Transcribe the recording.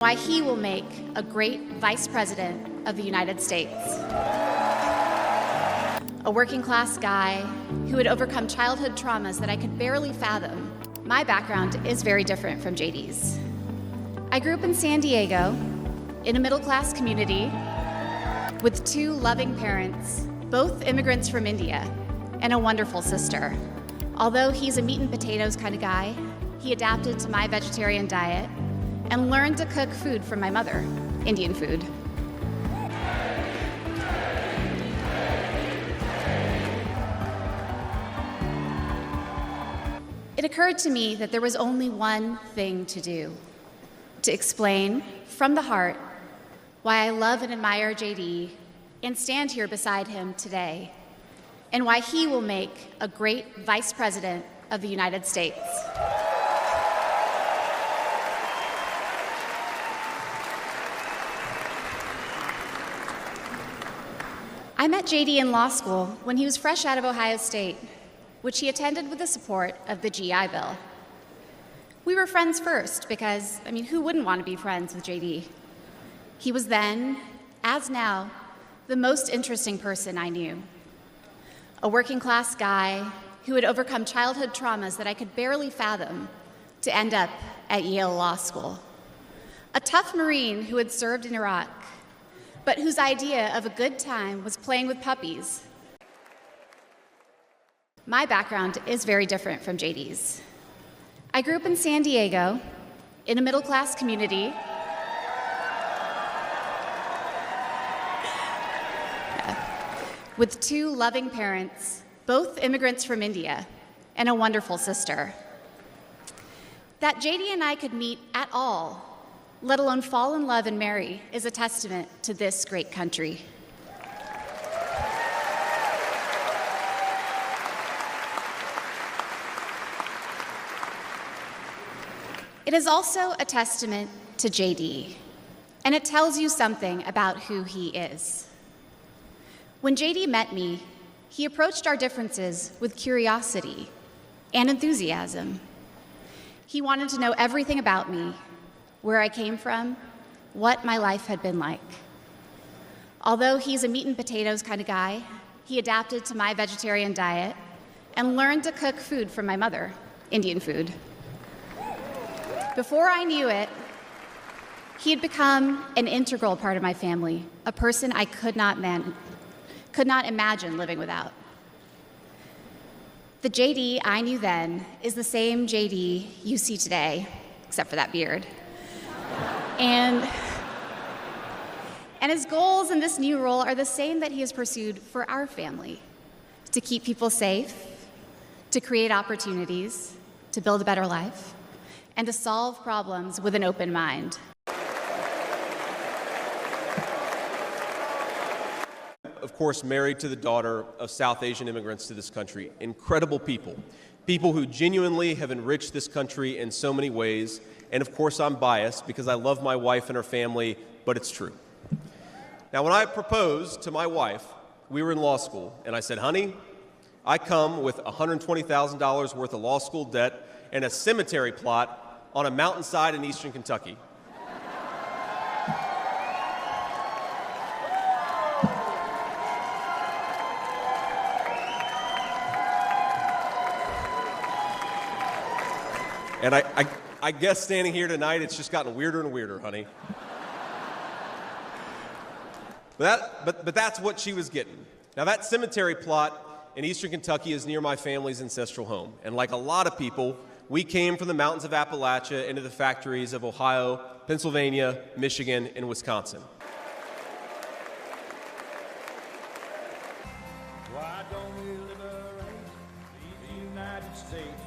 Why he will make a great Vice President of the United States. A working class guy who had overcome childhood traumas that I could barely fathom. My background is very different from JD's. I grew up in San Diego, in a middle class community, with two loving parents, both immigrants from India, and a wonderful sister. Although he's a meat and potatoes kind of guy, he adapted to my vegetarian diet and learned to cook food from my mother, Indian food. It occurred to me that there was only one thing to do: to explain from the heart why I love and admire JD and stand here beside him today, and why he will make a great Vice President of the United States. I met JD in law school when he was fresh out of Ohio State, which he attended with the support of the GI Bill. We were friends first because, who wouldn't want to be friends with JD? He was then, as now, the most interesting person I knew. A working class guy who had overcome childhood traumas that I could barely fathom to end up at Yale Law School. A tough Marine who had served in Iraq, but whose idea of a good time was playing with puppies. My background is very different from JD's. I grew up in San Diego, in a middle class community. With two loving parents, both immigrants from India, and a wonderful sister. That JD and I could meet at all, let alone fall in love and marry, is a testament to this great country. It is also a testament to JD, and it tells you something about who he is. When JD met me, he approached our differences with curiosity and enthusiasm. He wanted to know everything about me, where I came from, what my life had been like. Although he's a meat and potatoes kind of guy, he adapted to my vegetarian diet and learned to cook food from my mother, Indian food. Before I knew it, he had become an integral part of my family, a person I could not imagine living without. The JD I knew then is the same JD you see today, except for that beard. And his goals in this new role are the same that he has pursued for our family: to keep people safe, to create opportunities, to build a better life, and to solve problems with an open mind. Of course, married to the daughter of South Asian immigrants to this country. Incredible people. People who genuinely have enriched this country in so many ways. And of course, I'm biased because I love my wife and her family, but it's true. Now, when I proposed to my wife, we were in law school, and I said, honey, I come with $120,000 worth of law school debt and a cemetery plot on a mountainside in eastern Kentucky. And I guess standing here tonight, it's just gotten weirder and weirder, honey. But that's what she was getting. Now, that cemetery plot in eastern Kentucky is near my family's ancestral home. And like a lot of people, we came from the mountains of Appalachia into the factories of Ohio, Pennsylvania, Michigan, and Wisconsin. Why don't we liberate the United States?